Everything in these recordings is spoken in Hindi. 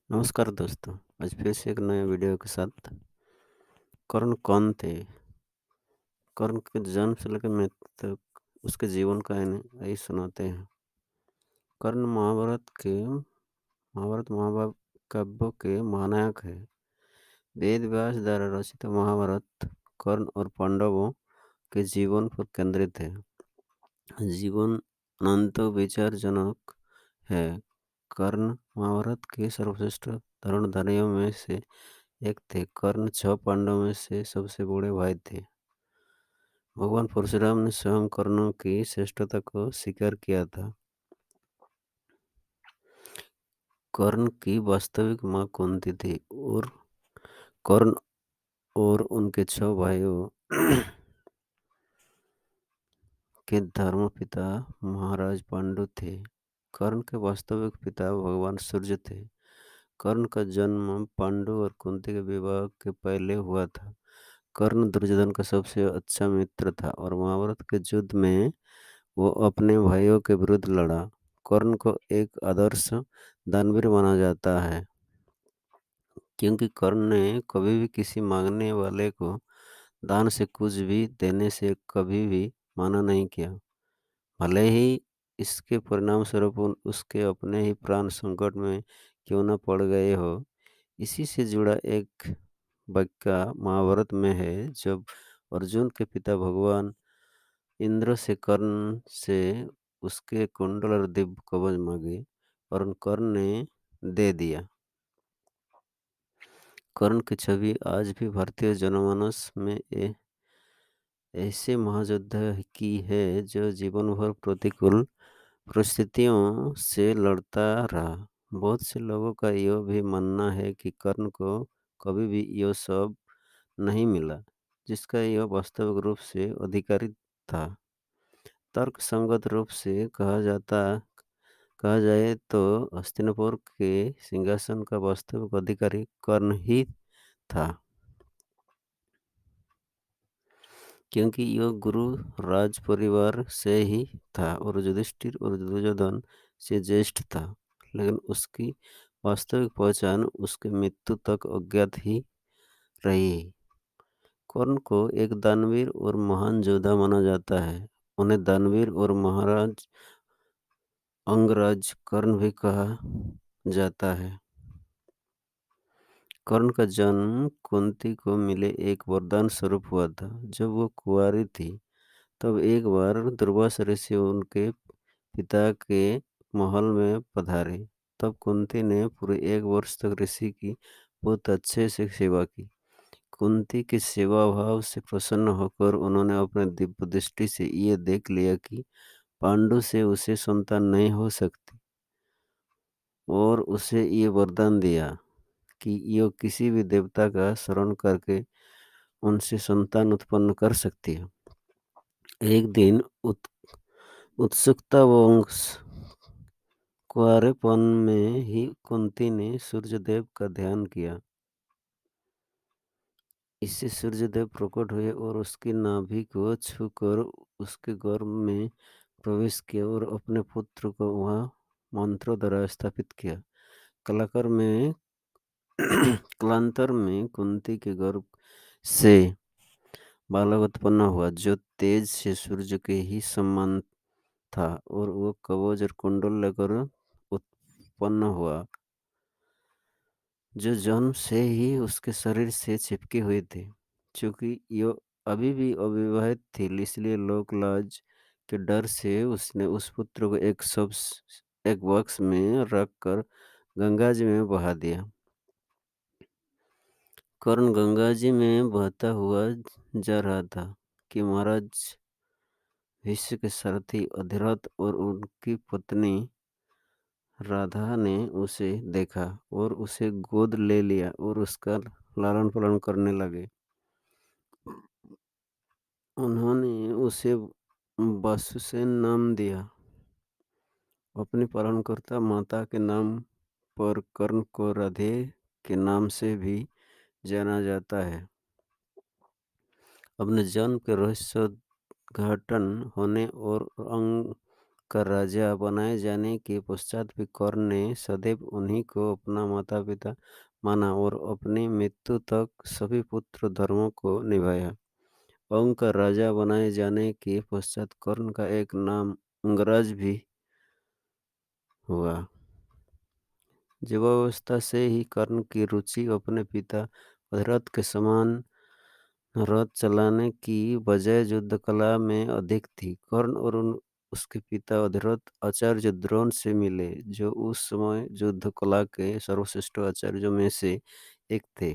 नमस्कार दोस्तों। आज फिर से एक नए वीडियो के साथ। कर्ण कौन थे? कर्ण के जन्म से लेकर मृत्यु तक उसके जीवन का आइए सुनाते हैं। कर्ण महाभारत महाकाव्यों के महानायक है। वेद व्यास द्वारा रचित महाभारत कर्ण और पांडवों के जीवन पर केंद्रित है। जीवन अनंत विचारजनक है। कर्ण महाभारत के सर्वश्रेष्ठ धनुर्धारियों में से एक थे। कर्ण 6 पांडवों में से सबसे बड़े भाई थे। भगवान परशुराम ने स्वयं कर्ण की श्रेष्ठता को स्वीकार किया था। कर्ण की वास्तविक माँ कुंती थी और कर्ण और उनके 6 भाइयों के धर्मपिता महाराज पांडु थे। कर्ण के वास्तविक पिता भगवान सूर्य थे। कर्ण का जन्म पांडु और कुंती के विवाह के पहले हुआ था। कर्ण दुर्योधन का सबसे अच्छा मित्र था और महाभारत के युद्ध में वो अपने भाइयों के विरुद्ध लड़ा। कर्ण को एक आदर्श दानवीर माना जाता है क्योंकि कर्ण ने कभी भी किसी मांगने वाले को दान से कुछ भी देने से कभी भी मना नहीं किया, भले ही इसके परिणाम स्वरूप उसके अपने ही प्राण संकट में क्यों न पड़ गए हो। इसी से जुड़ा एक वाक्य महाभारत में है, जब अर्जुन के पिता भगवान इंद्र से कर्ण से उसके कुंडल और दिव्य कवच मांगे और उन कर्ण ने दे दिया। कर्ण की छवि आज भी भारतीय जनमानस में ऐसे महायोद्धा की है जो जीवन भर प्रतिकूल परिस्थितियों से लड़ता रहा। बहुत से लोगों का यह भी मानना है कि कर्ण को कभी भी यह सब नहीं मिला जिसका यह वास्तविक रूप से अधिकारी था। तर्कसंगत रूप से कहा जाए तो हस्तिनापुर के सिंहासन का वास्तविक अधिकारी कर्ण ही था, क्योंकि यह गुरु राज परिवार से ही था और युधिष्ठिर और दुर्योधन से ज्येष्ठ था। लेकिन उसकी वास्तविक पहचान उसके मृत्यु तक अज्ञात ही रही। कर्ण को एक दानवीर और महान योद्धा माना जाता है। उन्हें दानवीर और महाराज अंगराज कर्ण भी कहा जाता है। कर्ण का जन्म कुंती को मिले एक वरदान स्वरूप हुआ था। जब वो कुंवारी थी तब एक बार दुर्वासा ऋषि उनके पिता के महल में पधारे। तब कुंती ने पूरे 1 वर्ष तक ऋषि की बहुत अच्छे से सेवा की। कुंती के सेवा भाव से प्रसन्न होकर उन्होंने अपने दिव्य दृष्टि से ये देख लिया कि पांडु से उसे संतान नहीं हो सकती और उसे ये वरदान दिया कि यह किसी भी देवता का शरण करके उनसे संतान उत्पन्न कर सकती है। एक दिन उत्सुकतावश कुंवारेपन में ही कुंती ने सूर्यदेव का ध्यान किया। इससे सूर्यदेव प्रकट हुए और उसकी नाभि को छूकर उसके गर्भ में प्रवेश किया और अपने पुत्र को वहां मंत्रों द्वारा स्थापित किया। कलाकार में कालांतर में कुंती के गर्भ से बालक उत्पन्न हुआ जो तेज से सूर्य के ही समान था और वो कवच और कुंडल लेकर उत्पन्न हुआ जो जन्म से ही उसके शरीर से चिपके हुए थे। चूंकि यो अभी भी अविवाहित थी, इसलिए लोक लाज के डर से उसने उस पुत्र को एक बक्स में रखकर गंगा जी में बहा दिया। कर्ण गंगा जी में बहता हुआ जा रहा था कि महाराज भीष्म के सारथी अधिरथ और उनकी पत्नी राधा ने उसे देखा और उसे गोद ले लिया और उसका लालन पालन करने लगे। उन्होंने उसे वासुसेन नाम दिया। अपनी पालनकर्ता माता के नाम पर कर्ण को राधे के नाम से भी जाना जाता है। अपने जन्म के रहस्योद्घाटन होने और का राजा बनाए जाने के पश्चात भी कर्ण ने सदैव उन्हीं को अपना माता-पिता माना और अपनी मृत्यु तक सभी पुत्र धर्मों को निभाया। अंग का राजा बनाए जाने के पश्चात कर्ण का एक नाम अंगराज भी हुआ। युवावस्था से ही कर्ण की रुचि अपने पिता भरत के समान रथ चलाने की बजाय युद्ध कला में अधिक थी। कर्ण और उसके पिता अधिरथ आचार्य द्रोण से मिले, जो उस समय युद्ध कला के सर्वश्रेष्ठ आचार्यों में से एक थे।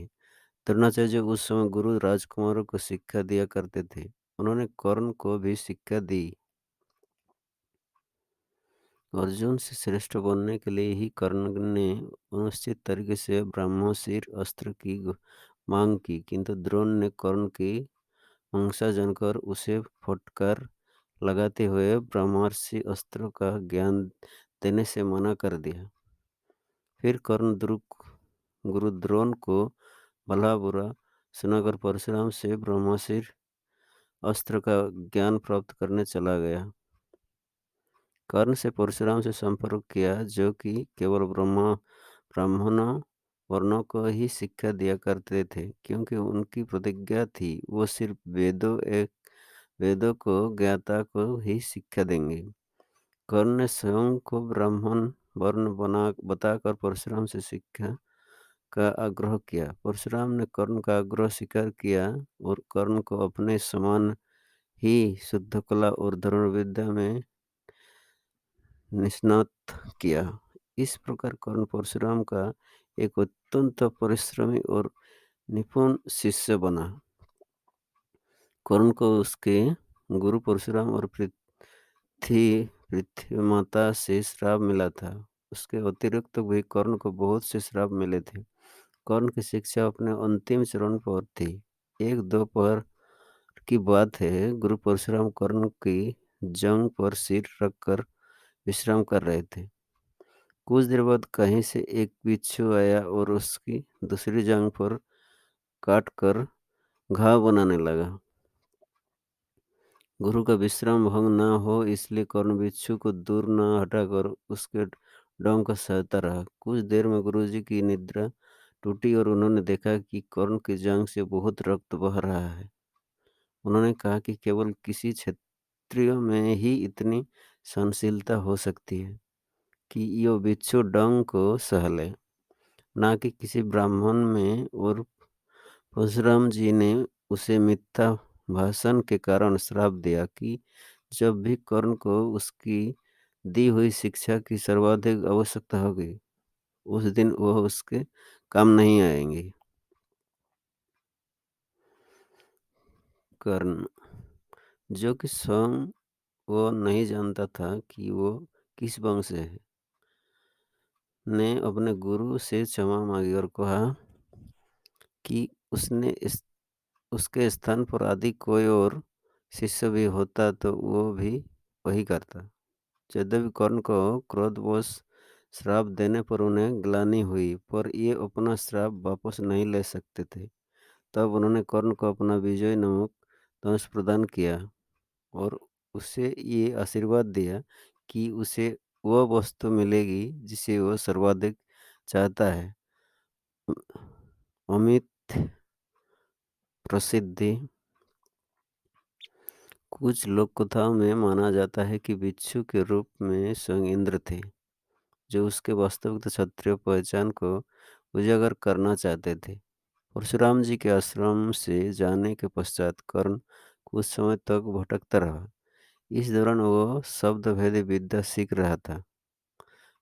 द्रोणाचार्य उस समय गुरु राजकुमारों को शिक्षा दिया करते थे। उन्होंने कर्ण को भी शिक्षा दी। अर्जुन से श्रेष्ठ बनने के लिए ही कर्ण ने अनुचित तरीके से ब्रह्मोशीर अस्त्र की मांग की, किंतु द्रोण ने कर्ण की मंशा जानकर उसे फटकार लगाते हुए ब्रह्मर्षि अस्त्रों का ज्ञान देने से मना कर दिया। फिर कर्ण गुरु द्रोण को भला बुरा सुनाकर परशुराम से ब्रह्मशिर अस्त्र का ज्ञान प्राप्त करने चला गया। कर्ण से परशुराम से संपर्क किया, जो कि केवल ब्राह्मणों वर्णों को ही शिक्षा दिया करते थे, क्योंकि उनकी प्रतिज्ञा थी वो सिर्फ वेदों को ज्ञाता को ही शिक्षा देंगे। कर्ण ने स्वयं को ब्राह्मण वर्ण बताकर परशुराम से शिक्षा का आग्रह किया। परशुराम ने कर्ण का आग्रह स्वीकार किया और कर्ण को अपने समान ही शुद्ध कला और धनुर्विद्या में निष्णात किया। इस प्रकार कर्ण परशुराम का एक अत्यंत परिश्रमी और निपुण शिष्य बना। कर्ण को उसके गुरु परशुराम और पृथ्वी माता से श्राप मिला था। उसके अतिरिक्त भी कर्ण को बहुत से श्राप मिले थे। कर्ण की शिक्षा अपने अंतिम चरण पर थी। एक दोपहर की बात है, गुरु परशुराम कर्ण की जंग पर सिर रखकर विश्राम कर रहे थे। कुछ देर बाद कहीं से एक बिच्छू आया और उसकी दूसरी जांघ पर काट कर घाव बनाने लगा। गुरु का विश्राम भंग न हो इसलिए कर्ण बिच्छू को दूर न हटाकर उसके डंक को सहता रहा। कुछ देर में गुरुजी की निद्रा टूटी और उन्होंने देखा कि कर्ण की जांघ से बहुत रक्त बह रहा है। उन्होंने कहा कि केवल किसी क्षत्रिय में ही इतनी सहनशीलता हो सकती है कि यो बिच्छू डंक को सह ले, ना कि किसी ब्राह्मण में। और परशुराम जी ने उसे मिथ्या भाषण के कारण श्राप दिया कि जब भी कर्ण को उसकी दी हुई शिक्षा की सर्वाधिक आवश्यकता होगी, उस दिन वह उसके काम नहीं आएंगे। कर्ण, जो कि स्वयं वो नहीं जानता था कि वो किस वंश से है, ने अपने गुरु से क्षमा मांगी और कहा कि उसके स्थान पर आदि कोई और शिष्य भी होता तो वो भी वही करता। यद्यपि कर्ण को क्रोधवश श्राप देने पर उन्हें ग्लानि हुई, पर ये अपना श्राप वापस नहीं ले सकते थे। तब उन्होंने कर्ण को अपना विजय नामक धनुष प्रदान किया और उसे ये आशीर्वाद दिया कि उसे वह वस्तु मिलेगी जिसे वह सर्वाधिक चाहता है, अमित प्रसिद्धि। कुछ लोक कथाओं में माना जाता है कि बिच्छू के रूप में स्वयं इंद्र थे, जो उसके वास्तविक क्षत्रिय पहचान को उजागर करना चाहते थे। परशुराम जी के आश्रम से जाने के पश्चात कर्ण कुछ समय तक भटकता रहा। इस दौरान वो शब्द भेदी विद्या सीख रहा था।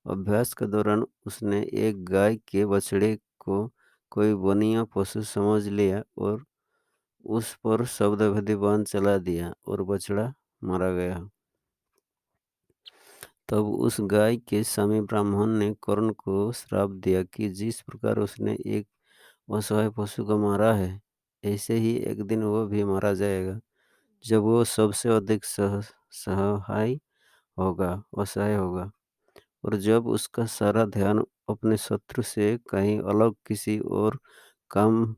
अभ्यास के दौरान उसने एक गाय के बछड़े को कोई वनीय पशु समझ लिया और उस पर शब्द भेदी बाण चला दिया और बछड़ा मारा गया। तब उस गाय के स्वामी ब्राह्मण ने कर्ण को श्राप दिया कि जिस प्रकार उसने एक असहाय पशु को मारा है, ऐसे ही एक दिन वो भी मारा जाएगा, जब वो सबसे अधिक सहाय असहाय होगा, और जब उसका सारा ध्यान अपने शत्रु से कहीं अलग किसी और काम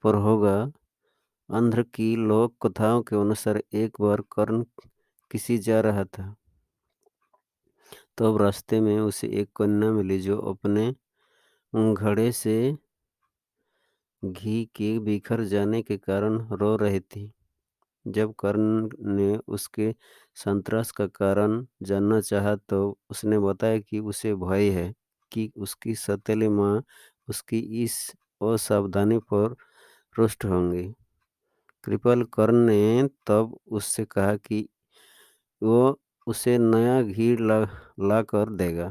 पर होगा। अंध्र की लोक कथाओं के अनुसार एक बार कर्ण किसी जा रहा था। तब रास्ते में उसे एक कन्या मिली जो अपने घड़े से घी के बिखर जाने के कारण रो रही थी। जब कर्ण ने उसके संतोष का कारण जानना चाहा तो उसने बताया कि उसे भय है कि उसकी सौतेली माँ उसकी इस असावधानी पर रुष्ट होंगी। कृपाल कर्ण ने तब उससे कहा कि वो उसे नया घी ला कर देगा।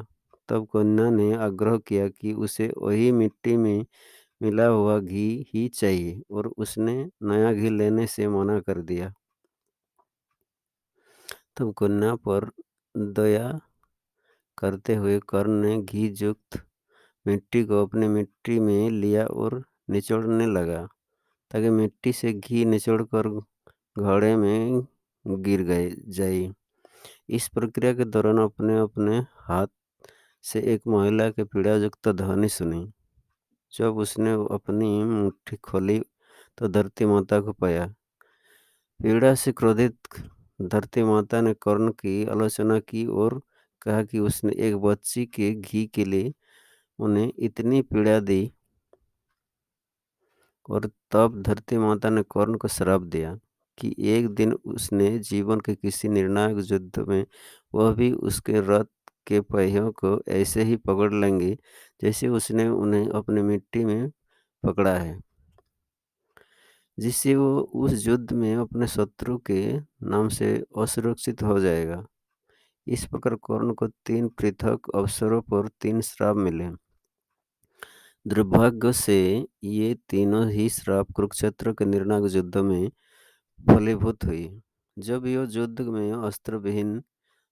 तब कन्या ने आग्रह किया कि उसे वही मिट्टी में मिला हुआ घी ही चाहिए और उसने नया घी लेने से मना कर दिया। तब कन्या पर दया करते हुए कर्ण ने घी युक्त मिट्टी को अपनी मिट्टी में लिया और निचोड़ने लगा ताकि मिट्टी से घी निचोड़कर घड़े में गिर गए जाए। इस प्रक्रिया के दौरान अपने अपने हाथ से एक महिला की पीड़ायुक्त ध्वनि सुनी। जब उसने अपनी मुट्ठी खोली तो धरती माता को पाया। पीड़ा से क्रोधित धरती माता ने कर्ण की आलोचना की और कहा कि उसने एक बच्ची के घी के लिए उन्हें इतनी पीड़ा दी। और तब धरती माता ने कर्ण को श्राप दिया कि एक दिन उसने जीवन के किसी निर्णायक युद्ध में वह भी उसके रथ के पहियों को ऐसे ही पकड़ लेंगे जैसे उसने उन्हें अपनी मिट्टी में पकड़ा है, जिससे वो उस युद्ध में अपने शत्रु के नाम से असुरक्षित हो जाएगा। इस प्रकार कर्ण को 3 पृथक अवसरों पर 3 श्राप मिले। दुर्भाग्य से ये तीनों ही श्राप कुरुक्षेत्र के निर्णायक युद्ध में फलीभूत हुई। जब यह युद्ध में अस्त्र-विहीन,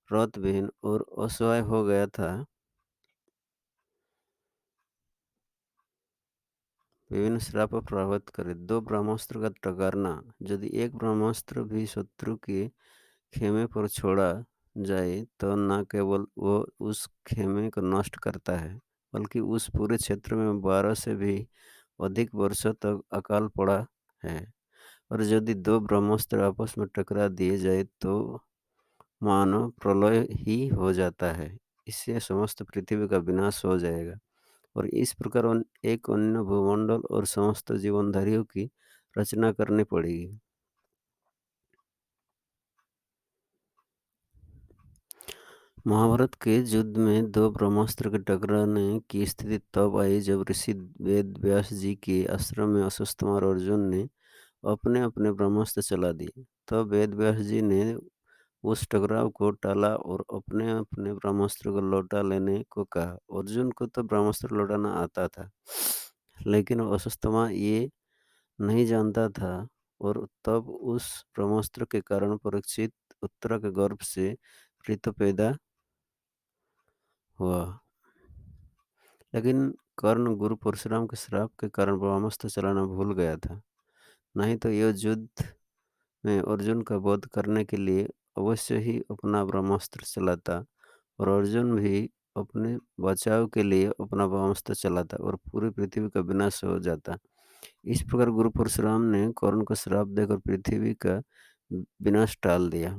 रथ-विहीन और असहाय हो गया था, विभिन्न श्राप प्रभावित करे। 2 ब्रह्मास्त्र का टकराना। यदि एक ब्रह्मास्त्र भी शत्रु के खेमे पर छोड़ा जाए तो न केवल वो उस खेमे को नष्ट करता है, बल्कि उस पूरे क्षेत्र में 12 से भी अधिक वर्षों तक अकाल पड़ा है। और यदि 2 ब्रह्मास्त्र आपस में टकरा दिए जाए तो मानो प्रलय ही हो जाता है। इससे समस्त पृथ्वी का विनाश हो जाएगा और इस प्रकार एक अन्य भूमंडल और समस्त जीवनधारियों की रचना करनी पड़ेगी। महाभारत के युद्ध में 2 ब्रह्मास्त्र के टकराने की स्थिति तब आई जब ऋषि वेद व्यास जी के आश्रम में अश्वत्थामा और अर्जुन ने अपने अपने ब्रह्मास्त्र चला दिए। तब वेद व्यास जी ने उस टकराव को टाला और अपने अपने ब्रह्मास्त्र को लौटा लेने को कहा। अर्जुन को तो ब्रह्मास्त्र लौटाना आता था, लेकिन अश्वत्थामा ये नहीं जानता था और तब उस ब्रह्मास्त्र के कारण परीक्षित उत्तरा के गर्भ से पृथु पैदा हुआ। लेकिन कर्ण गुरु परशुराम के श्राप के कारण ब्रह्मास्त्र चलाना भूल गया था। नहीं तो यह युद्ध में अर्जुन का वध करने के लिए अवश्य ही अपना ब्रह्मास्त्र चलाता और अर्जुन भी अपने बचाव के लिए अपना ब्रह्मास्त्र चलाता और पूरी पृथ्वी का विनाश हो जाता। इस प्रकार गुरु परशुराम ने कर्ण को श्राप देकर पृथ्वी का विनाश टाल दिया।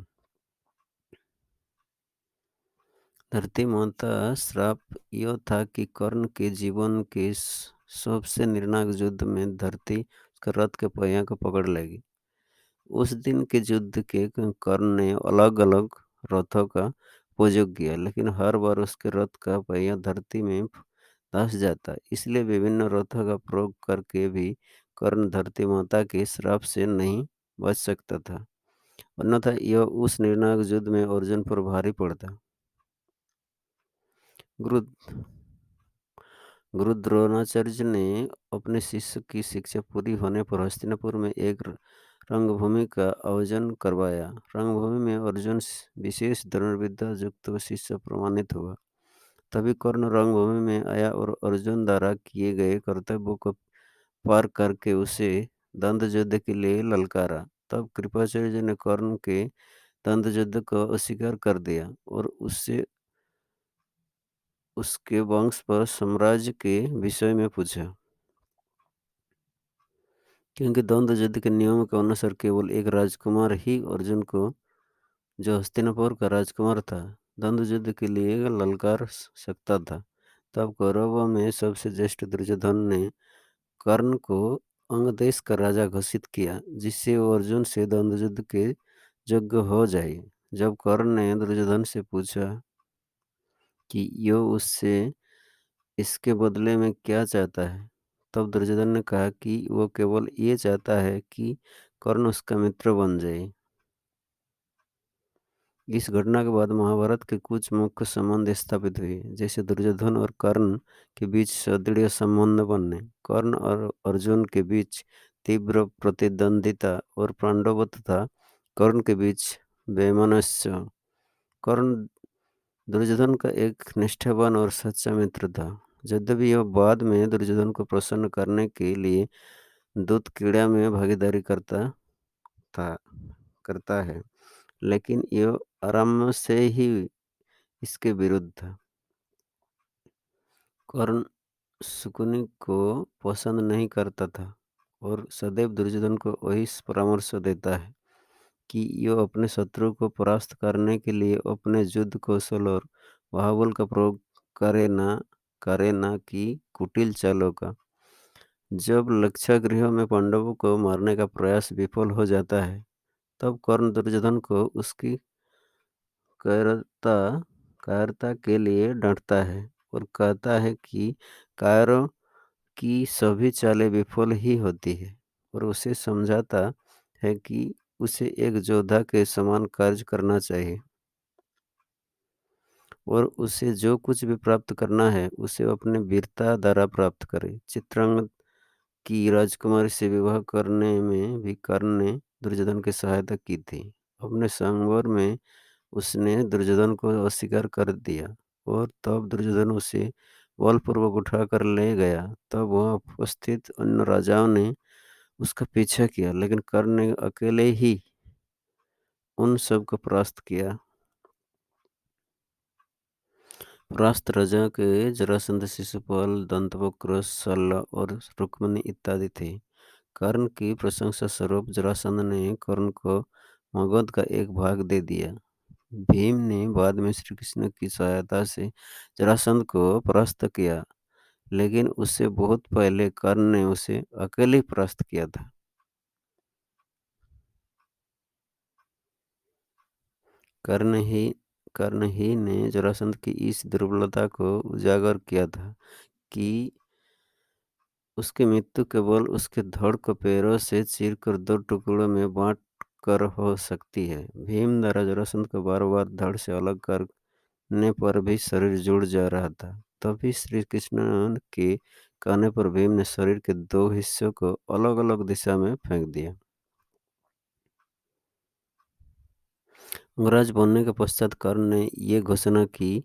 धरती माता श्राप यह था कि कर्ण के जीवन के सबसे निर्णायक युद्ध में धरती उसके रथ के पहिया को पकड़ लेगी। उस दिन के युद्ध के कर्ण ने अलग अलग रथों का उपयोग किया, लेकिन हर बार उसके रथ का पहिया धरती में धंस जाता। इसलिए विभिन्न रथों का प्रयोग करके भी कर्ण धरती माता के श्राप से नहीं बच सकता था, अन्यथा यह उस निर्णायक युद्ध में अर्जुन पर भारी पड़ता। गुरु गुरु द्रोणाचार्य ने अपने शिष्य की शिक्षा पूरी होने पर हस्तिनापुर में एक रंगभूमि का आयोजन करवाया। रंगभूमि में अर्जुन विशेष धनुर्विद्या युक्त शिष्य प्रमाणित हुआ। तभी कर्ण रंगभूमि में आया और अर्जुन द्वारा किए गए कर्तव्यों को पार करके उसे दंड युद्ध के लिए ललकारा। तब कृपाचार्य जी ने कर्ण के दंड युद्ध को अस्वीकार कर दिया और उससे उसके वंश पर साम्राज्य के विषय में पूछा, क्योंकि द्वंद्व युद्ध के नियमों के अनुसार केवल एक राजकुमार ही अर्जुन को, जो हस्तिनापुर का राजकुमार था, द्वंद्व युद्ध के लिए ललकार सकता था। तब कौरवों में सबसे ज्येष्ठ दुर्योधन ने कर्ण को अंगदेश का राजा घोषित किया, जिससे वो अर्जुन से द्वंद्व युद्ध के योग्य हो जाए। जब कर्ण ने दुर्योधन से पूछा कि यो उससे इसके बदले में क्या चाहता है, तब दुर्योधन ने कहा कि वो केवल ये चाहता है कि कर्ण उसका मित्र बन जाए। इस घटना के बाद महाभारत के कुछ मुख्य संबंध स्थापित हुए, जैसे दुर्योधन और कर्ण के बीच सुदृढ़ संबंध बनने, कर्ण और अर्जुन के बीच तीव्र प्रतिद्वंदिता और पांडवों तथा कर्ण के बीच वैमनस्य। कर्ण दुर्योधन का एक निष्ठावान और सच्चा मित्र था। यद्यपि यह बाद में दुर्योधन को प्रसन्न करने के लिए दूत क्रीड़ा में भागीदारी था करता है, लेकिन यह आरंभ से ही इसके विरुद्ध था। कर्ण शकुनि को पसंद नहीं करता था और सदैव दुर्योधन को वही परामर्श देता है कि यह अपने शत्रु को परास्त करने के लिए अपने युद्ध कौशल और बाहुबल का प्रयोग करे ना कि कुटिल चालों का। जब लक्षागृह में पांडवों को मारने का प्रयास विफल हो जाता है, तब कर्ण दुर्योधन को उसकी कायरता कायरता के लिए डांटता है और कहता है कि कायरों की सभी चालें विफल ही होती है, और उसे समझाता है कि उसे एक योद्धा के समान कार्य करना चाहिए और उसे जो कुछ भी प्राप्त करना है उसे अपने वीरता द्वारा प्राप्त करे। चित्रांगद की राजकुमारी से विवाह करने में भी कर्ण ने दुर्योधन की सहायता की थी। अपने स्वयंवर में उसने दुर्योधन को अस्वीकार कर दिया और तब दुर्योधन उसे बलपूर्वक उठाकर ले गया। तब वहाँ उपस्थित अन्य राजाओं ने उसका पीछा किया, लेकिन कर्ण ने अकेले ही उन सब को परास्त किया। परास्त राजा के जरासंध, शिशुपाल, दंतवक्र, शल्य और रुक्मिणी इत्यादि थे। कर्ण की प्रशंसा स्वरूप जरासंध ने कर्ण को मगध का एक भाग दे दिया। भीम ने बाद में श्री कृष्ण की सहायता से जरासंध को परास्त किया, लेकिन उससे बहुत पहले कर्ण ने उसे अकेले ही परास्त किया था। कर्ण ही कर्ण ही ने जरासंध की इस दुर्बलता को उजागर किया था कि उसकी मृत्यु केवल उसके धड़ को पैरों से चीरकर दो टुकड़ों में बांट कर हो सकती है। भीम द्वारा जरासंध को बार बार धड़ से अलग करने पर भी शरीर जुड़ जा रहा था। तभी श्री कृष्ण के कहने पर भीम ने शरीर के दो हिस्सों को अलग अलग दिशा में फेंक दिया। अंगराज बनने के पश्चात कर्ण ने ये घोषणा की,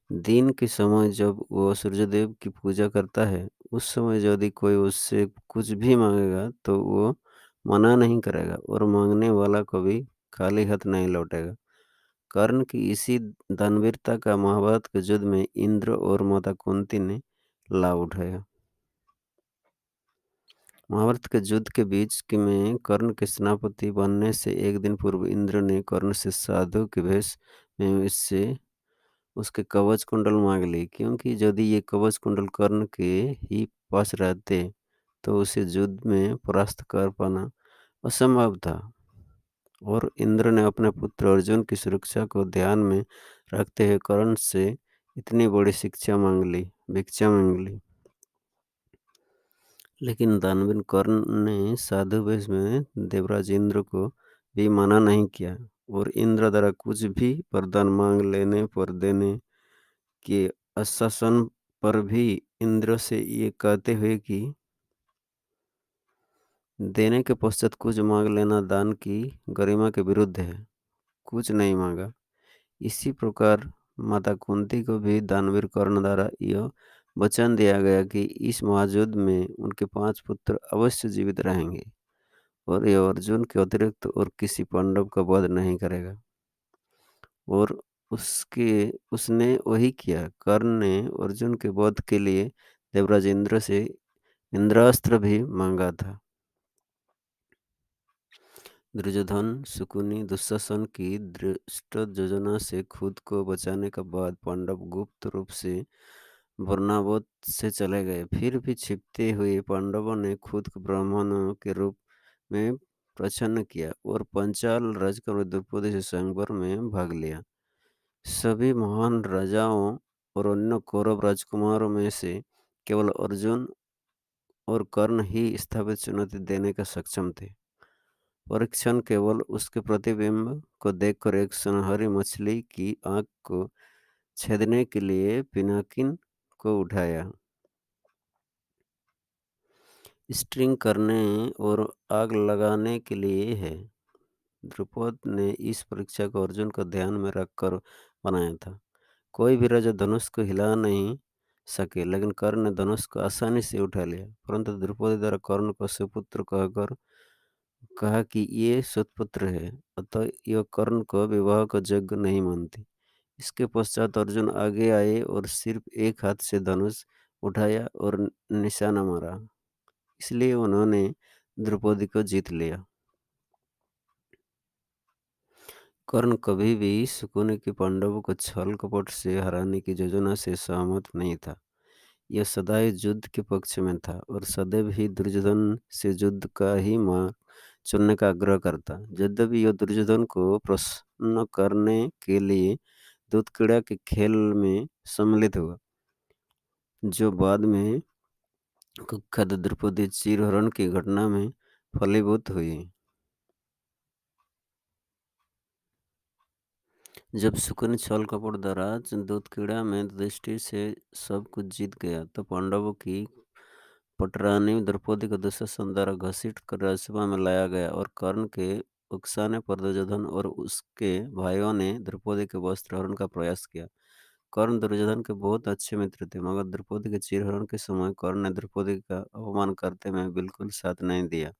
दिन के समय जब वो सूर्यदेव की पूजा करता है, उस समय यदि कोई उससे कुछ भी मांगेगा तो वो मना नहीं करेगा और मांगने वाला कभी खाली हाथ नहीं लौटेगा। कर्ण की इसी दानवीरता का महाभारत के युद्ध में इंद्र और माता कुंती ने लाभ उठाया। महाभारत के युद्ध के बीच में कर्ण के सेनापति बनने से एक दिन पूर्व इंद्र ने कर्ण से साधु के वेश में इससे उसके कवच कुंडल मांग ली, क्योंकि यदि ये कवच कुंडल कर्ण के ही पास रहते तो उसे युद्ध में परास्त कर पाना असंभव था। और इंद्र ने अपने पुत्र अर्जुन की सुरक्षा को ध्यान में रखते हुए कर्ण से इतनी बड़ी भिक्षा मांग ली। लेकिन दानवीर कर्ण ने साधु वेश में देवराज इंद्र को भी मना नहीं किया और इंद्र द्वारा कुछ भी वरदान मांग लेने पर देने के आश्वासन पर भी इंद्र से ये कहते हुए कि देने के पश्चात कुछ मांग लेना दान की गरिमा के विरुद्ध है, कुछ नहीं मांगा। इसी प्रकार माता कुंती को भी दानवीर कर्ण द्वारा यह वचन दिया गया कि इस महायुद्ध में उनके 5 पुत्र अवश्य जीवित रहेंगे और यह अर्जुन के अतिरिक्त और किसी पांडव का वध नहीं करेगा। और उसने वही किया। कर्ण ने अर्जुन के वध के लिए देवराज इंद्र से इंद्रास्त्र भी मांगा था। दुर्योधन शकुनी दुशासन की दृष्ट योजना से खुद को बचाने के बाद पांडव गुप्त रूप से वरनावत से चले गए। फिर भी छिपते हुए पांडवों ने खुद को ब्राह्मणों के रूप में प्रच्छन्न किया और पंचाल राजकुमार द्रौपदी से स्वयंवर में भाग लिया। सभी महान राजाओं और अन्य कौरव राजकुमारों में से केवल अर्जुन और कर्ण ही स्थापित चुनौती देने का सक्षम थे। परीक्षण केवल उसके प्रतिबिंब को देखकर एक सुनहरी मछली की आंख को छेदने के लिए पिनाकिन को उठाया, स्ट्रिंग करने और आग लगाने के लिए है। द्रुपद ने इस परीक्षा को अर्जुन को ध्यान में रखकर बनाया था। कोई भी राजा धनुष को हिला नहीं सके, लेकिन कर्ण ने धनुष को आसानी से उठा लिया। परंतु द्रौपदी द्वारा कर्ण को सुपुत्र कहकर कहा कि ये सुतपुत्र है, अतः यह कर्ण को विवाह का योग्य नहीं मानती। इसके पश्चात अर्जुन आगे आए और सिर्फ एक हाथ से धनुष उठाया और निशाना मारा, इसलिए उन्होंने द्रौपदी को जीत लिया। कर्ण कभी भी शकुनि के पांडवों को छल कपट से हराने की योजना से सहमत नहीं था। यह सदैव युद्ध के पक्ष में था और सदैव ही दुर्योधन से युद्ध का ही मार्ग चुनने का आग्रह करता। यद्यपि यह दुर्योधन को प्रसन्न करने के लिए दूतक्रीड़ा के खेल में सम्मिलित हुआ, जो बाद में कुख्यात द्रौपदी चीरहरण की घटना में फलीभूत हुई। जब शकुनि छल कपट द्वारा दूतक्रीड़ा में युधिष्ठिर से सब कुछ जीत गया, तो पांडवों की पटरानी द्रौपदी को दुशासन द्वारा घसीट कर राज्यसभा में लाया गया और कर्ण के उकसाने पर दुर्योधन और उसके भाइयों ने द्रौपदी के वस्त्र हरण का प्रयास किया। कर्ण दुर्योधन के बहुत अच्छे मित्र थे, मगर द्रौपदी के चीरहरण के समय कर्ण ने द्रौपदी का अपमान करते में बिल्कुल साथ नहीं दिया,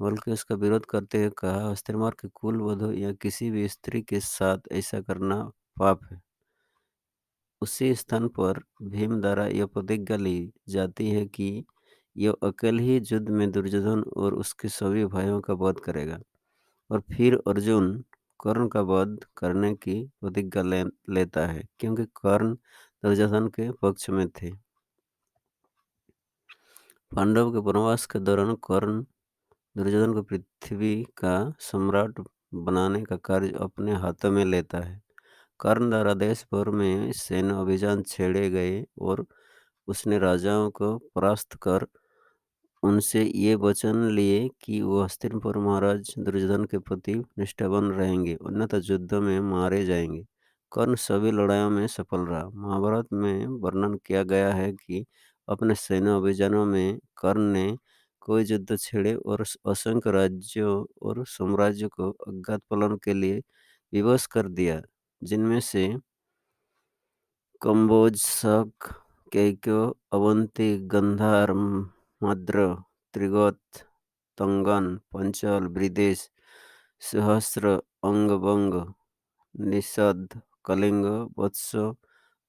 बल्कि उसका विरोध करते हुए कहा, स्त्रीमार की कुल वधू या किसी भी स्त्री के साथ ऐसा करना पाप है। उसी स्थान पर भीम द्वारा यह प्रतिज्ञा ली जाती है कि यह अकेले ही युद्ध में दुर्योधन और उसके सभी भाइयों का वध करेगा, और फिर अर्जुन कर्ण का वध करने की प्रतिज्ञा लेता है, क्योंकि कर्ण दुर्योधन के पक्ष में थे। पांडव के वनवास के दौरान कर्ण दुर्योधन को पृथ्वी का सम्राट बनाने का कार्य अपने हाथों में लेता है। कर्ण द्वारा देश भर में सैन्य अभियान छेड़े गए और उसने राजाओं को परास्त कर उनसे ये वचन लिए कि वो हस्तिनापुर महाराज दुर्योधन के प्रति निष्ठावान रहेंगे, अन्यथा युद्ध में मारे जाएंगे। कर्ण सभी लड़ाइयों में सफल रहा। महाभारत में वर्णन किया गया है कि अपने सैन्य अभियानों में कर्ण ने कोई युद्ध छेड़े और असंख्य राज्यों और साम्राज्य को अज्ञात पालन के लिए विवश कर दिया, जिनमें से कंबोज, शक, कैक्य, अवंती, गंधार, मद्र, त्रिगत, तंगन, पंचाल, विदेश, सहस्र, अंगभंग, निषद, कलिंग, वत्स,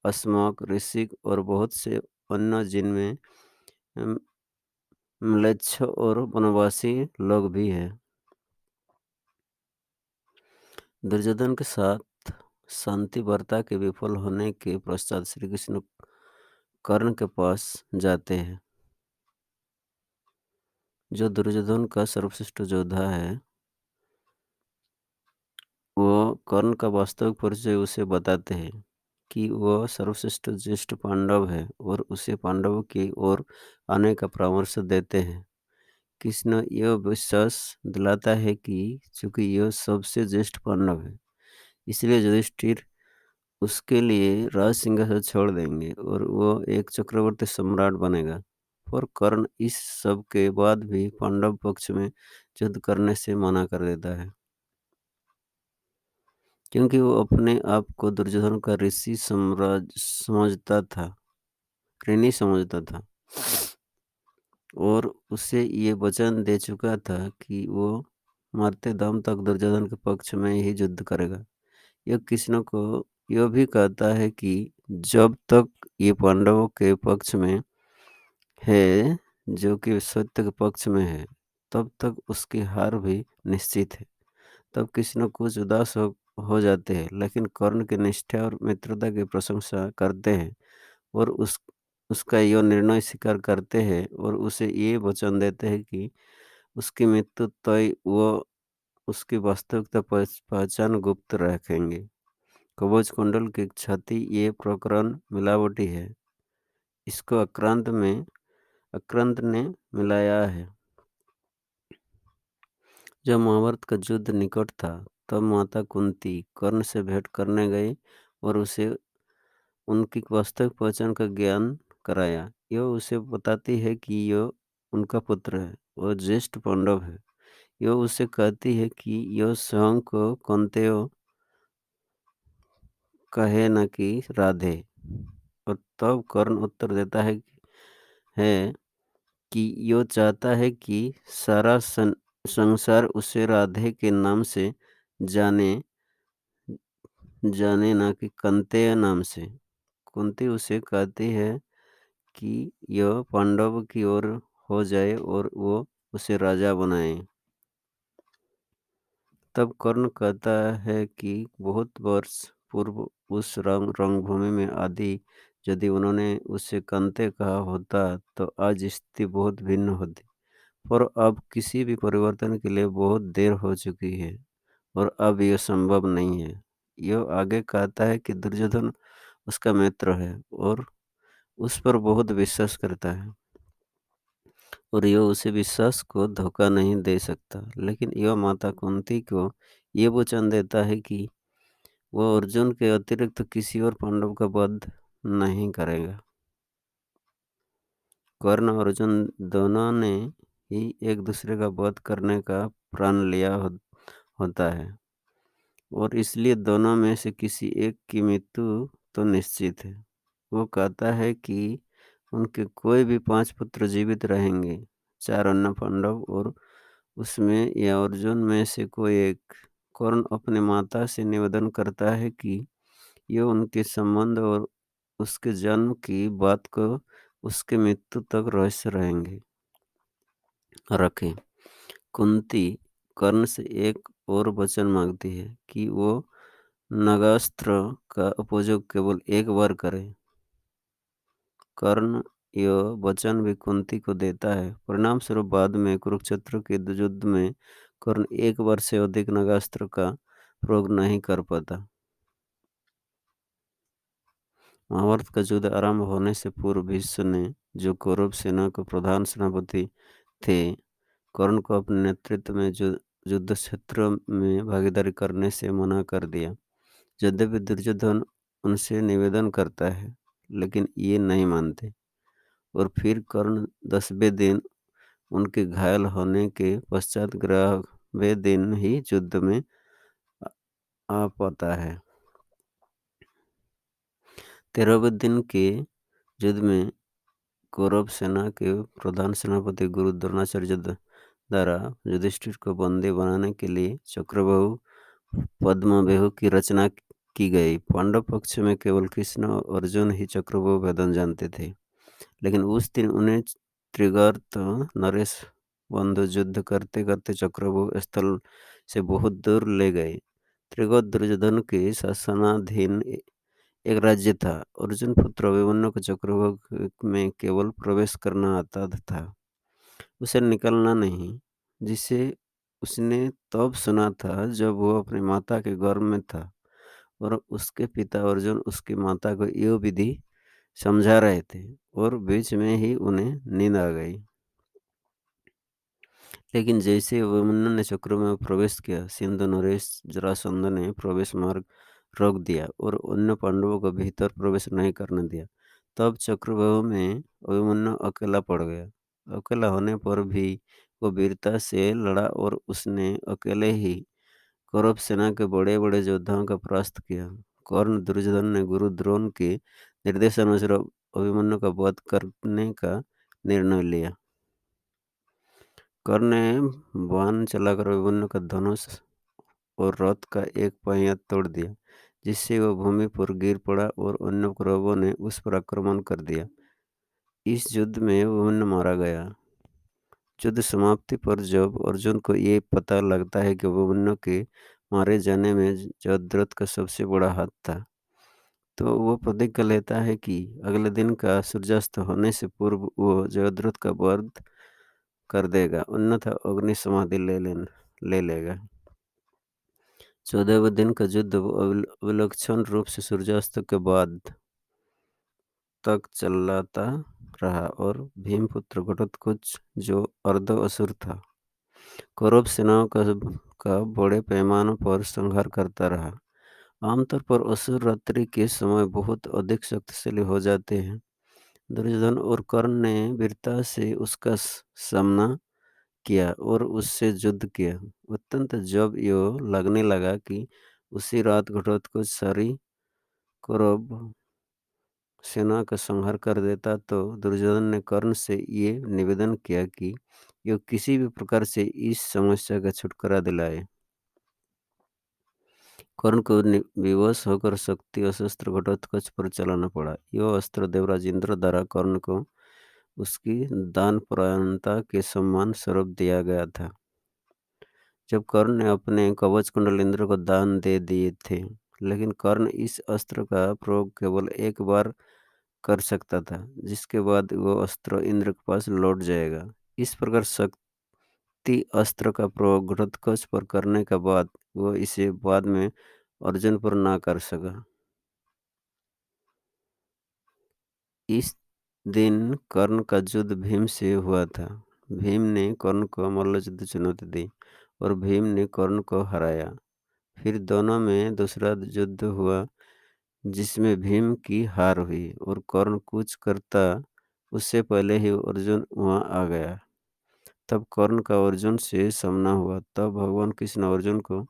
अस्मक, ऋषिक और बहुत से अन्य, जिनमें अम, म्लेच्छ और वनवासी लोग भी हैं। दुर्योधन के साथ शांति वार्ता के विफल होने के पश्चात श्री कृष्ण कर्ण के पास जाते हैं, जो दुर्योधन का सर्वश्रेष्ठ योद्धा है। वो कर्ण का वास्तविक परिचय उसे बताते हैं कि वह सर्वश्रेष्ठ ज्येष्ठ पांडव है और उसे पांडवों की ओर आने का परामर्श देते हैं। कृष्ण यह विश्वास दिलाता है कि चूंकि यह सबसे ज्येष्ठ पांडव है, इसलिए युधिष्ठिर उसके लिए राज सिंहासन छोड़ देंगे और वो एक चक्रवर्ती सम्राट बनेगा। पर कर्ण इस सब के बाद भी पांडव पक्ष में युद्ध करने से मना कर देता है, क्योंकि वो अपने आप को दुर्योधन का ऋणी समझता था और उसे ये वचन दे चुका था कि वो मरते दम तक दुर्योधन के पक्ष में ही युद्ध करेगा। यह कृष्ण को यह भी कहता है कि जब तक ये पांडवों के पक्ष में है, जो कि सत्य के पक्ष में है, तब तक उसकी हार भी निश्चित है। तब कृष्ण कुछ उदास हो जाते हैं, लेकिन कर्ण की निष्ठा और मित्रता की प्रशंसा करते हैं और उसका यह निर्णय स्वीकार करते हैं और उसे ये वचन देते हैं कि उसकी मृत्यु तय वो उसकी वास्तविकता पहचान गुप्त रखेंगे। कवच कुंडल की क्षति ये प्रकरण मिलावटी है। इसको आक्रांत ने मिलाया है। जब महाभारत का युद्ध निकट था, तब माता कुंती कर्ण से भेंट करने गई और उसे उनकी वास्तविक पहचान का ज्ञान कराया। यह उसे बताती है कि यह उनका पुत्र है और ज्येष्ठ पांडव है। यह उसे कहती है कि यह स्वयं को कौन्तेय कहे न कि राधे। और तब कर्ण उत्तर देता है कि यो चाहता है कि सारा संसार उसे राधे के नाम से जाने जाने ना कि कंतेय नाम से। कुंती उसे कहती है कि यह पांडव की ओर हो जाए और वो उसे राजा बनाए। तब कर्ण कहता है कि बहुत वर्ष पूर्व उस रंगभूमि में आदि यदि उन्होंने उसे कंते कहा होता तो आज स्थिति बहुत भिन्न होती। पर अब किसी भी परिवर्तन के लिए बहुत देर हो चुकी है और अब यह संभव नहीं है। यह आगे कहता है कि दुर्योधन उसका मित्र है और उस पर बहुत विश्वास करता है और यह उसे विश्वास को धोखा नहीं दे सकता। लेकिन यह माता कुंती को ये वचन देता है कि वह अर्जुन के अतिरिक्त किसी और पांडव का वध नहीं करेगा। कर्ण और अर्जुन दोनों ने ही एक दूसरे का वध करने का प्रण लिया होता है और इसलिए दोनों में से किसी एक की मृत्यु तो निश्चित है। वो कहता है कि उनके कोई भी 5 पुत्र जीवित रहेंगे, 4 अन्य पांडव और उसमें या अर्जुन में से कोई एक। कर्ण अपनी माता से निवेदन करता है कि ये उनके संबंध और उसके जन्म की बात को उसके मृत्यु तक रहस्य रखें। कुंती कर्ण से एक और वचन मांगती है कि वो नागास्त्र का उपयोग केवल एक बार करे। कर्ण यह वचन भी कुंती को देता है। परिणाम स्वरूप बाद में कुरुक्षेत्र के युद्ध में कर्ण एक बार से अधिक नागास्त्र का प्रयोग नहीं कर पाता। महाभारत का युद्ध आरंभ होने से पूर्व भीष्म ने, जो कौरव सेना के प्रधान सेनापति थे, कर्ण को अपने नेतृत्व में युद्ध क्षेत्र में भागीदारी करने से मना कर दिया। यद्यपि दुर्योधन उनसे निवेदन करता है, लेकिन ये नहीं मानते और फिर कर्ण 10वें दिन उनके घायल होने के पश्चात 11वें दिन ही युद्ध में आ पाता है। 13वें दिन के युद्ध में कौरव सेना के प्रधान सेनापति गुरु द्रोणाचार्य द्वारा युधिष्ठिर को बंदी बनाने के लिए चक्रव्यूह पद्मव्यूह की रचना की गई। पांडव पक्ष में केवल कृष्ण और अर्जुन ही चक्रव्यूह भेदन जानते थे, लेकिन उस दिन उन्हें त्रिगर्त नरेश बंधु युद्ध करते करते चक्रव्यूह स्थल से बहुत दूर ले गए। त्रिगर्त दुर्योधन के शासनाधीन एक राज्य था। अर्जुन पुत्र अभिमन्यु को चक्रव्यूह में केवल प्रवेश करना आता था, उसे निकलना नहीं, जिसे उसने तब सुना था जब वो अपनी माता के गर्भ में था और उसके पिता अर्जुन उसकी माता को यह विधि समझा रहे थे और बीच में ही उन्हें नींद आ गई। लेकिन जैसे अभिमन्यु ने चक्र में प्रवेश किया, सिंधु नरेश जरासंध ने प्रवेश मार्ग रोक दिया और अन्य पांडवों को भीतर प्रवेश नहीं करने दिया। तब चक्रव्यूह में अभिमन्यु अकेला पड़ गया। अकेला होने पर भी वो वीरता से लड़ा और उसने अकेले ही कौरव सेना के बड़े बड़े योद्धाओं का परास्त किया। कर्ण दुर्योधन ने गुरु द्रोण के निर्देशानुसार अभिमन्यु का वध करने का निर्णय लिया। कर्ण ने बाण चलाकर अभिमन्यु का धनुष और रथ का एक पहिया तोड़ दिया, जिससे वह भूमि पर गिर पड़ा और अन्य कौरवों ने उस पर आक्रमण कर दिया। इस युद्ध में अभिमन्यु मारा गया। युद्ध समाप्ति पर जब अर्जुन को ये पता लगता है कि अभिमन्यु के मारे जाने में जयद्रथ का सबसे बड़ा हाथ था, तो वो प्रतिज्ञा लेता है कि अगले दिन का सूर्यास्त होने से पूर्व वो जयद्रथ का वध कर देगा, अन्यथा अग्नि समाधि ले लेगा। 14वें दिन का युद्ध विलक्षण रूप से सूर्यास्त के बाद तक चलाता रहा और भीमपुत्र घटोत्कच जो अर्ध असुर था, कौरव सेनाओं का बड़े पैमाने पर संहार करता रहा। आमतौर पर असुर रात्रि के समय बहुत अधिक शक्तिशाली हो जाते हैं। दुर्योधन और कर्ण ने वीरता से उसका सामना किया और उससे युद्ध किया। अत्यंत जब यो लगने लगा कि उसी रात घटोत्कच सारी कौरव सेना का संहार कर देता, तो दुर्योधन ने कर्ण से ये निवेदन किया कि यो किसी भी प्रकार से इस समस्या का छुटकारा दिलाए। कर्ण को विवश होकर शक्ति अस्त्र घटोत्कच पर चलाना पड़ा। यह अस्त्र देवराज इंद्र द्वारा कर्ण को उसकी दानपरायणता के सम्मान स्वरूप दिया गया था। जब कर्ण ने अपने कवच कुंडल इंद्र को दान दे दिए थे, लेकिन कर्ण इस अस्त्र का प्रयोग केवल एक बार कर सकता था, जिसके बाद वो अस्त्र इंद्र के पास लौट जाएगा। इस प्रकार शक्ति अस्त्र का प्रयोग घटोत्कच पर करने के बाद वो इसे बाद में अर्जुन पर ना कर सका। इस दिन कर्ण का युद्ध भीम से हुआ था। भीम ने कर्ण को मल्लयुद्ध चुनौती दी और भीम ने कर्ण को हराया। फिर दोनों में दूसरा युद्ध हुआ, जिसमें भीम की हार हुई और कर्ण कूच करता उससे पहले ही अर्जुन वहां आ गया। तब कर्ण का अर्जुन से सामना हुआ। तब भगवान कृष्ण अर्जुन को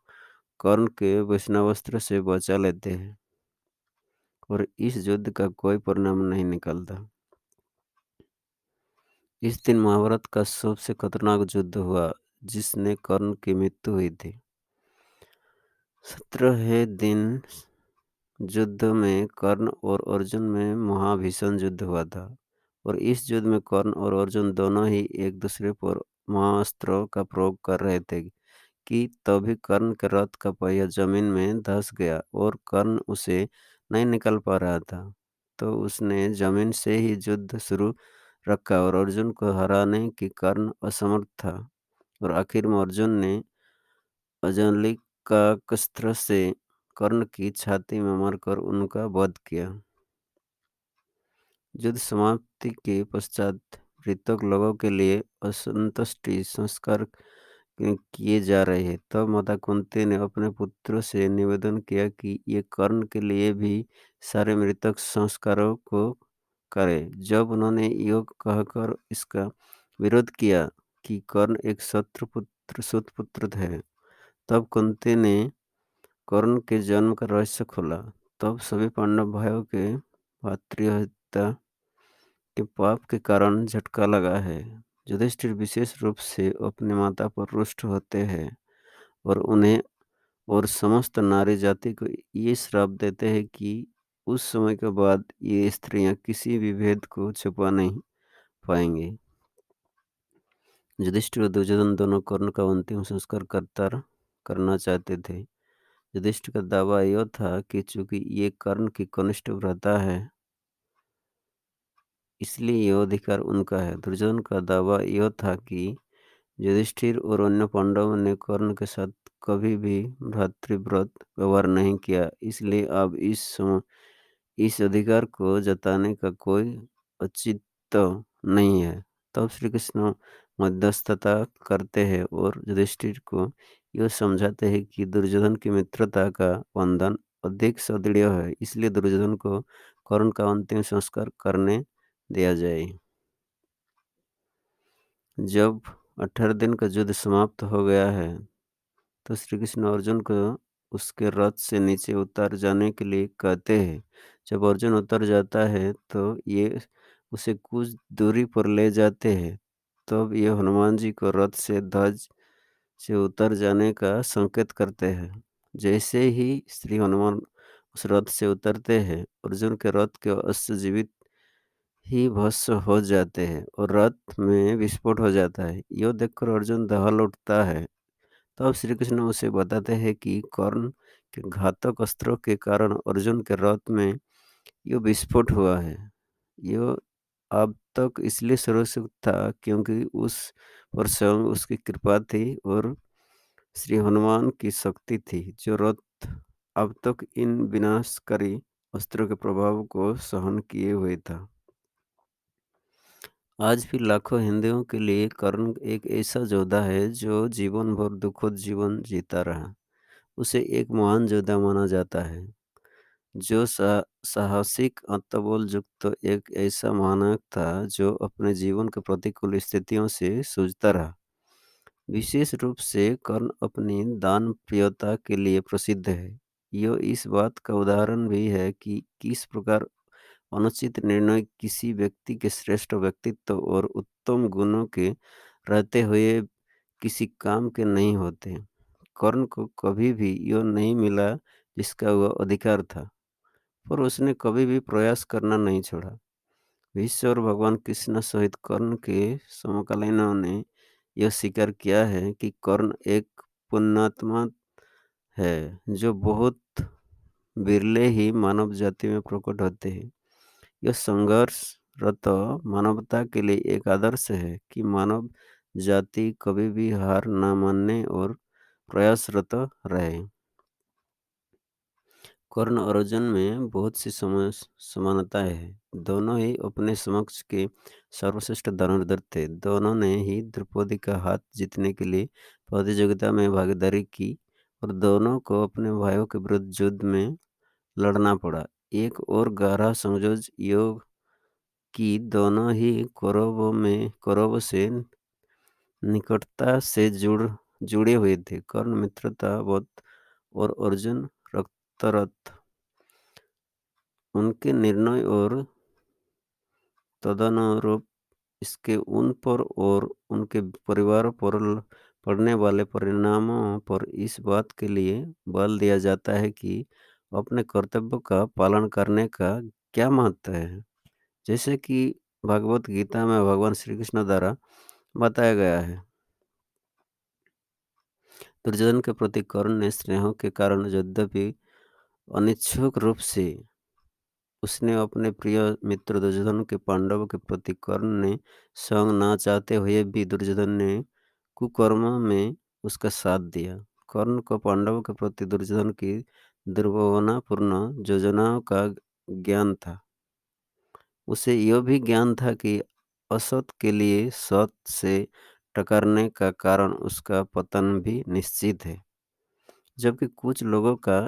कर्ण के वैष्णवास्त्र से बचा लेते हैं और इस युद्ध का कोई परिणाम नहीं निकलता। इस दिन महाभारत का सबसे खतरनाक युद्ध हुआ, जिसने कर्ण की मृत्यु हुई थी। 17वें दिन युद्ध में कर्ण और अर्जुन में महाभीषण युद्ध हुआ था और इस युद्ध में कर्ण और अर्जुन दोनों ही एक दूसरे पर महाअस्त्रों का प्रयोग कर रहे थे कि तभी कर्ण के रथ का पहिया जमीन में धंस गया और कर्ण उसे नहीं निकाल पा रहा था। तो उसने जमीन से ही युद्ध शुरू रखा और अर्जुन को हराने की कर्ण असमर्थ था और आखिर में अर्जुन ने अजलिक का अस्त्र से कर्ण की छाती में मारकर उनका वध किया। युद्ध समाप्ति के पश्चात मृतक लोगों के लिए असंतुष्टि संस्कार किए जा रहे हैं। तब माता कुंती ने अपने पुत्रों से निवेदन किया कि ये कर्ण के लिए भी सारे मृतक संस्कारों को करें। जब उन्होंने योग कहकर इसका विरोध किया कि कर्ण एक सुतपुत्र है, तब कुंती ने कर्ण के जन्म का रहस्य खोला। तब सभी पांडव भाइयों के भातृहत्या के पाप के कारण झटका लगा है। युधिष्ठिर विशेष रूप से अपनी माता पर रुष्ट होते हैं और उन्हें और समस्त नारी जाति को ये श्राप देते हैं कि उस समय के बाद ये स्त्रियां किसी भी भेद को छुपा नहीं पाएंगी। युधिष्ठिर और दुर्योधन दोनों कर्ण का अंतिम संस्कार करना चाहते थे। युधिष्ठिर का दावा यह था कि चूंकि ये कर्ण की कनिष्ठ भ्राता है, इसलिए यह अधिकार उनका है। दुर्योधन का दावा यह था कि युधिष्ठिर और अन्य पांडवों ने कर्ण के साथ कभी भी भ्रातृव्रत व्यवहार नहीं किया, इसलिए अब इस अधिकार को जताने का कोई औचित्य नहीं है। तब श्री कृष्ण मध्यस्थता करते हैं और युधिष्ठिर को यह समझाते हैं कि दुर्योधन की मित्रता का बंधन अधिक सुदृढ़ है, इसलिए दुर्योधन को कर्ण का अंतिम संस्कार करने दिया जाए। जब 18 दिन का युद्ध समाप्त हो गया है, तो श्री कृष्ण अर्जुन को उसके रथ से नीचे उतर जाने के लिए कहते हैं। जब अर्जुन उतर जाता है, तो ये उसे कुछ दूरी पर ले जाते हैं। तब ये हनुमान जी को रथ से ध्वज से उतर जाने का संकेत करते हैं। जैसे ही श्री हनुमान उस रथ से उतरते हैं, अर्जुन के रथ के अश्व जीवित ही भस्म हो जाते हैं और रथ में विस्फोट हो जाता है। यो देखकर अर्जुन दहल उठता है। तब श्री कृष्ण उसे बताते हैं कि कर्ण के घातक अस्त्रों के कारण अर्जुन के रथ में यो विस्फोट हुआ है। यो अब तक इसलिए सुरक्षित था क्योंकि उस पर स्वयं उसकी कृपा थी और श्री हनुमान की शक्ति थी, जो रथ अब तक इन विनाशकारी अस्त्रों के प्रभाव को सहन किए हुए था। आज भी लाखों हिंदुओं के लिए कर्ण एक ऐसा योद्धा है जो जीवन भर दुखद जीवन जीता रहा। उसे एक महान योद्धा माना जाता है, जो साहसिक अतबल युक्त एक ऐसा मानव था जो अपने जीवन के प्रतिकूल स्थितियों से जूझता रहा। विशेष रूप से कर्ण अपनी दानप्रियता के लिए प्रसिद्ध है। यह इस बात का उदाहरण भी है कि किस प्रकार अनुचित निर्णय किसी व्यक्ति के श्रेष्ठ व्यक्तित्व और उत्तम गुणों के रहते हुए किसी काम के नहीं होते। कर्ण को कभी भी यह नहीं मिला जिसका वह अधिकार था, पर उसने कभी भी प्रयास करना नहीं छोड़ा। भीष्म और भगवान कृष्ण सहित कर्ण के समकालीनों ने यह स्वीकार किया है कि कर्ण एक पुण्यात्मा है, जो बहुत विरले ही मानव जाति में प्रकट होते हैं। यह संघर्षरत मानवता के लिए एक आदर्श है कि मानव जाति कभी भी हार ना मानने और प्रयासरत रहे। कर्ण और अर्जुन में बहुत सी समानताएं हैं। दोनों ही अपने समक्ष के सर्वश्रेष्ठ धनुर्धर थे। दोनों ने ही द्रौपदी का हाथ जीतने के लिए प्रतियोगिता में भागीदारी की और दोनों को अपने भाइयों के विरुद्ध युद्ध में लड़ना पड़ा। एक और गहरा संयोजन योग कि दोनों ही कौरवों से निकटता से जुड़े हुए थे। कर्ण मित्रतावत और अर्जुन रक्तरत। उनके निर्णय और तदनुरूप इसके उन पर और उनके परिवार पर पड़ने वाले परिणामों पर इस बात के लिए बल दिया जाता है कि अपने कर्तव्य का पालन करने का क्या महत्व है। जैसे कि भगवत गीता में भगवान श्री कृष्ण द्वारा बताया गया है। दुर्योधन के प्रति कर्ण ने स्नेह के कारण यद्यपि अनिच्छुक रूप से उसने अपने प्रिय मित्र दुर्योधन के पांडवों के प्रति कर्ण ने संग ना चाहते हुए भी दुर्योधन ने कुकर्म में उसका साथ दिया। कर्ण को पांडवों के प्रति दुर्योधन की दुर्भावनापूर्ण योजनाओं का ज्ञान था। उसे यह भी ज्ञान था कि असत के लिए सत से टकराने का कारण उसका पतन भी निश्चित है। जबकि कुछ लोगों का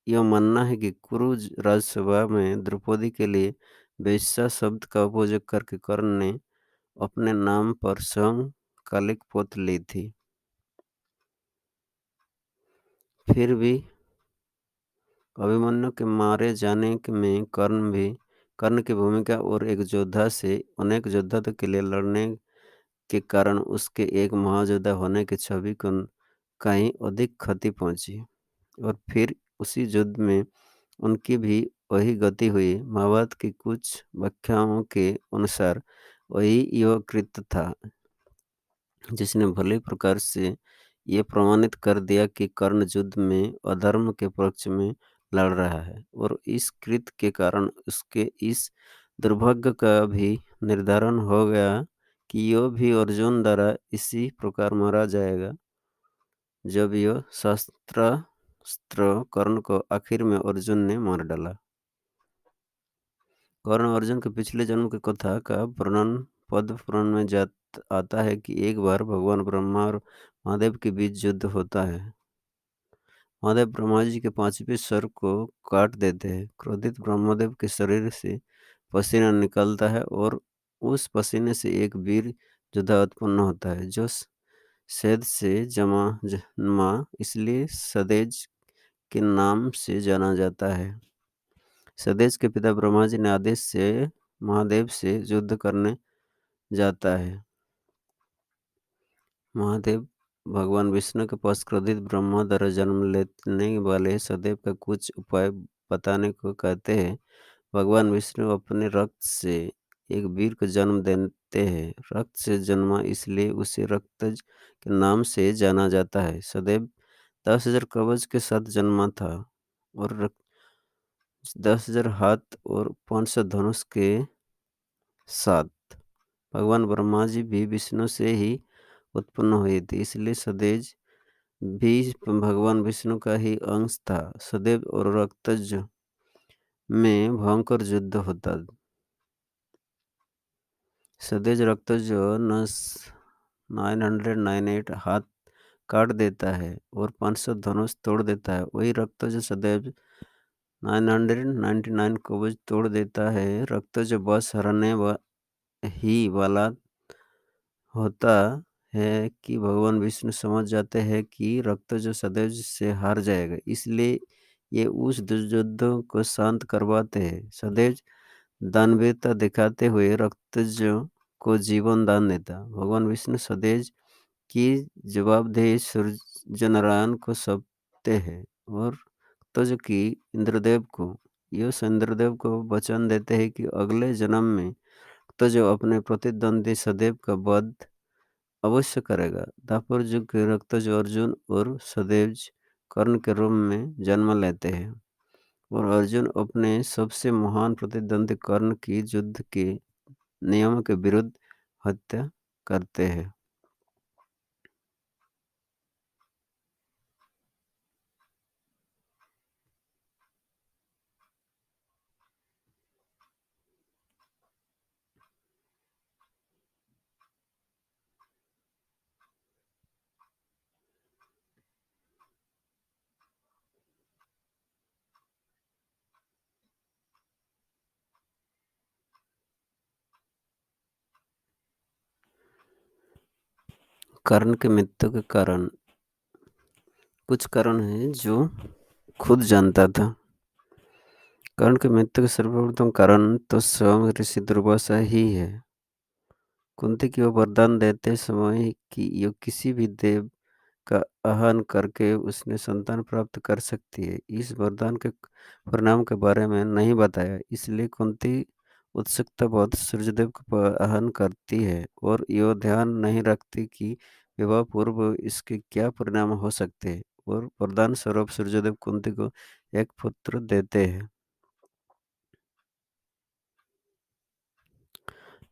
यह मानना है कि कुरु राजसभा में द्रौपदी के लिए वेश्या शब्द का उपयोग करके कर्ण ने अपने नाम पर स्वयं कालिक पोत ली थी। फिर भी अभिमन्यु के मारे जाने में कर्ण की भूमिका और एक योद्धा से अनेक योद्धा के लिए लड़ने के कारण उसके एक महायोद्धा होने की छवि को कहीं अधिक क्षति पहुंची और फिर उसी युद्ध में उनकी भी वही गति हुई। महाभारत की कुछ व्याख्याओं के अनुसार वही युवा कृत्य था जिसने भले प्रकार से ये प्रमाणित कर दिया कि कर्ण युद्ध में अधर्म के पक्ष में लड़ रहा है और इस कृत्य के कारण उसके इस दुर्भाग्य का भी निर्धारण हो गया कि यो भी अर्जुन द्वारा इसी प्रकार मारा जाएगा। जब यह शस्त्रास्त्र कर्ण को आखिर में अर्जुन ने मार डाला। कर्ण और अर्जुन के पिछले जन्म की कथा का वर्णन पद्म पुराण में आता है कि एक बार भगवान ब्रह्मा और महादेव के बीच युद्ध होता है। महादेव ब्रह्मा जी के पांचवें सर को काट देते हैं। क्रोधित ब्रह्मदेव के शरीर से पसीना निकलता है और उस पसीने से एक वीर योद्धा उत्पन्न होता है जो सेद से जन्मा, इसलिए सदेज के नाम से जाना जाता है। सदेश के पिता ब्रह्मा जी ने आदेश से महादेव से युद्ध करने जाता है। महादेव भगवान विष्णु के पास क्रोधित ब्रह्मा द्वारा जन्म लेने वाले सदैव का कुछ उपाय बताने को कहते हैं। भगवान विष्णु अपने रक्त से एक वीर को जन्म देते हैं। रक्त से जन्मा इसलिए उसे रक्तज के नाम से जाना जाता है। सदैव 10,000 कवच के साथ जन्मा था और 10,000 हाथ और 500 धनुष के साथ। भगवान ब्रह्मा जी भी विष्णु से ही उत्पन्न हुए थे, इसलिए सदेज भी भगवान विष्णु का ही अंश था। सदैव और रक्तज में भयंकर युद्ध होता। सदेज रक्तज नस 998 हाथ काट देता है और 500 धनुष तोड़ देता है। वही रक्तज सदैव 999 कवच तोड़ देता है। रक्तज बस हराने ही वाला होता है कि भगवान विष्णु समझ जाते हैं कि रक्तज सदैव से हार जाएगा, इसलिए ये उस युद्ध को शांत करवाते हैं। सदैव दानवीरता दिखाते हुए रक्तज को जीवन दान देता। भगवान विष्णु सदैव की जवाबदेही सूर्यनारायण को सौंपते हैं और रक्तज की इंद्रदेव को। यह इंद्रदेव को वचन देते हैं कि अगले जन्म में रक्तज अपने प्रतिद्वंदी सदैव का वध अवश्य करेगा। द्वापर युग के रक्तज अर्जुन और सदैव कर्ण के रूप में जन्म लेते हैं और अर्जुन अपने सबसे महान प्रतिद्वंदी कर्ण की युद्ध के नियम के विरुद्ध हत्या करते हैं। कर्ण की मृत्यु के कारण कुछ कारण है जो खुद जानता था। कर्ण की मृत्यु का सर्वप्रथम कारण तो स्वयं ऋषि दुर्वासा ही है। कुंती को वरदान देते समय कि यो किसी भी देव का आह्वान करके उसने संतान प्राप्त कर सकती है। इस वरदान के परिणाम के बारे में नहीं बताया, इसलिए कुंती उत्सुकतावश सूर्यदेव का आह्वान करती है और यह ध्यान नहीं रखती कि विवाह पूर्व इसके क्या परिणाम हो सकते हैं और वरदान स्वरूप सूर्यदेव कुंती को एक पुत्र देते हैं।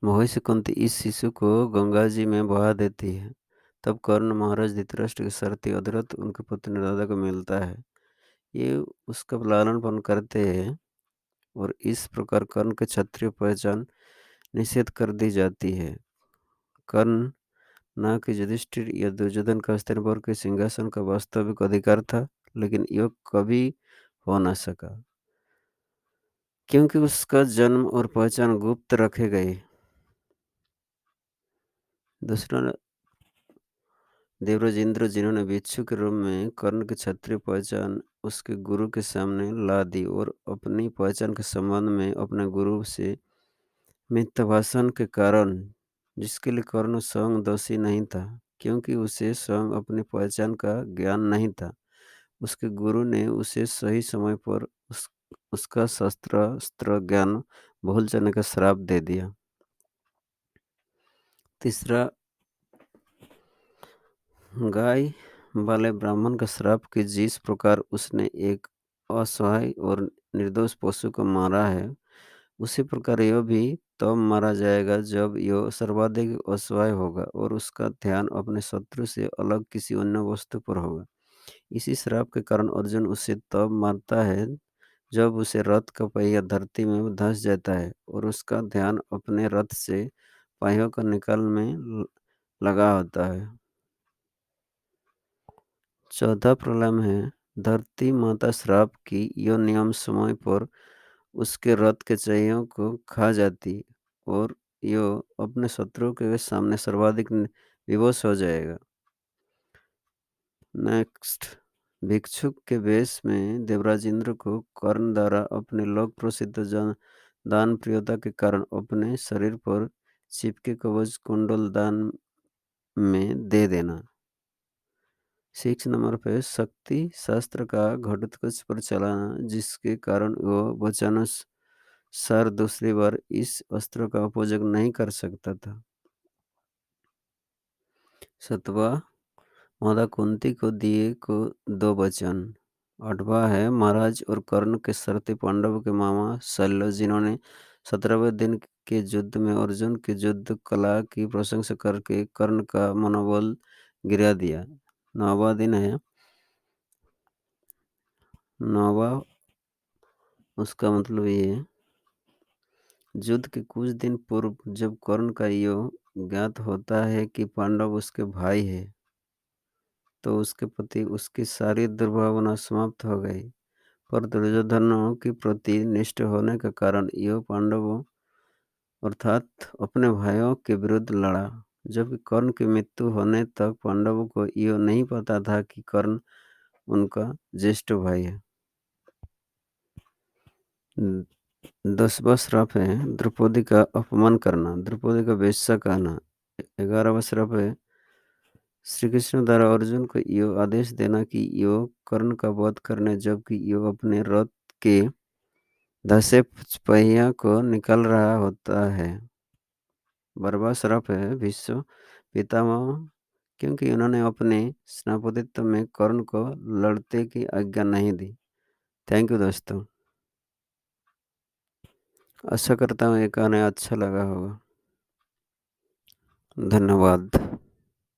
मोह से कुंती इस शिशु को गंगा जी में बहा देती है। तब कर्ण महाराज धृतराष्ट्र के सारथी अधिरथ उनके पुत्र नर्मदा को मिलता है। ये उसका लालन पालन करते हैं और इस प्रकार कर्ण के क्षत्रिय पहचान निषेध कर दी जाती है। कर्ण न कि युधिष्ठिर या दुर्योधन का हस्तिनापुर के सिंहासन का वास्तविक अधिकार था, लेकिन यह कभी हो न सका क्योंकि उसका जन्म और पहचान गुप्त रखे गए। दूसरा देवराज इंद्र, जिन्होंने भिक्षु के रूप में कर्ण की क्षत्रिय पहचान उसके गुरु के सामने ला दी और अपनी पहचान के संबंध में अपने गुरु से मिथ्या भाषण के कारण, जिसके लिए कर्ण स्वयं दोषी नहीं था क्योंकि उसे स्वयं अपनी पहचान का ज्ञान नहीं था, उसके गुरु ने उसे सही समय पर उसका शस्त्र ज्ञान भूल जाने का श्राप दे दिया। तीसरा, गाय वाले ब्राह्मण का श्राप कि जिस प्रकार उसने एक असहाय और निर्दोष पशु को मारा है, उसी प्रकार यह भी तब मारा जाएगा जब यह सर्वाधिक असहाय होगा और उसका ध्यान अपने शत्रु से अलग किसी अन्य वस्तु पर होगा। इसी श्राप के कारण अर्जुन उसे तब मारता है जब उसे रथ का पहिया धरती में धंस जाता है और उसका ध्यान अपने रथ से पहियों को निकालने में लगा होता है। चौथा प्रॉब्लम है धरती माता श्राप की यह नियम समय पर उसके रथ के पहियों को खा जाती और यह अपने शत्रु के सामने सर्वाधिक विवश हो जाएगा। नेक्स्ट, भिक्षुक के वेश में देवराज इंद्र को कर्ण द्वारा अपने लोक प्रसिद्ध दान प्रियता के कारण अपने शरीर पर चिपके कवच कुंडल दान में दे देना। 6 नंबर पे शक्ति शास्त्र का घटोत्कच पर चलाना, जिसके कारण वह वचन सर दूसरी बार इस अस्त्र का उपयोग नहीं कर सकता था। 7वां माता कुंती को दिए को 2 वचन। 8वां है महाराज और कर्ण के सारथी पांडवों के मामा शल्य जिन्होंने 17वें दिन के युद्ध में अर्जुन की युद्ध कला की प्रशंसा करके कर्ण का मनोबल गिरा दिया। 9वां दिन है 9वां उसका मतलब ये है, युद्ध के कुछ दिन पूर्व जब कर्ण का यो ज्ञात होता है कि पांडव उसके भाई है, तो उसके प्रति उसकी सारी दुर्भावना समाप्त हो गई। पर दुर्योधनों के प्रति निष्ठ होने के कारण यो पांडवों अर्थात अपने भाइयों के विरुद्ध लड़ा। जबकि कर्ण की मृत्यु होने तक पांडवों को यो नहीं पता था कि कर्ण उनका ज्येष्ठ भाई है। 10वां श्राप है द्रौपदी का अपमान करना, द्रौपदी का वेश्या कहना। 11वां श्राप है श्री कृष्ण द्वारा अर्जुन को यो आदेश देना कि यो कर्ण का वध करने जबकि यो अपने रथ के धसे पहिया को निकाल रहा होता है। 12वां श्राप है भीष्म पितामह क्योंकि उन्होंने अपने स्नापतित्व में कर्ण को लड़ते की आज्ञा नहीं दी। थैंक यू दोस्तों। आशा करता हूँ ये गाना अच्छा लगा होगा। धन्यवाद।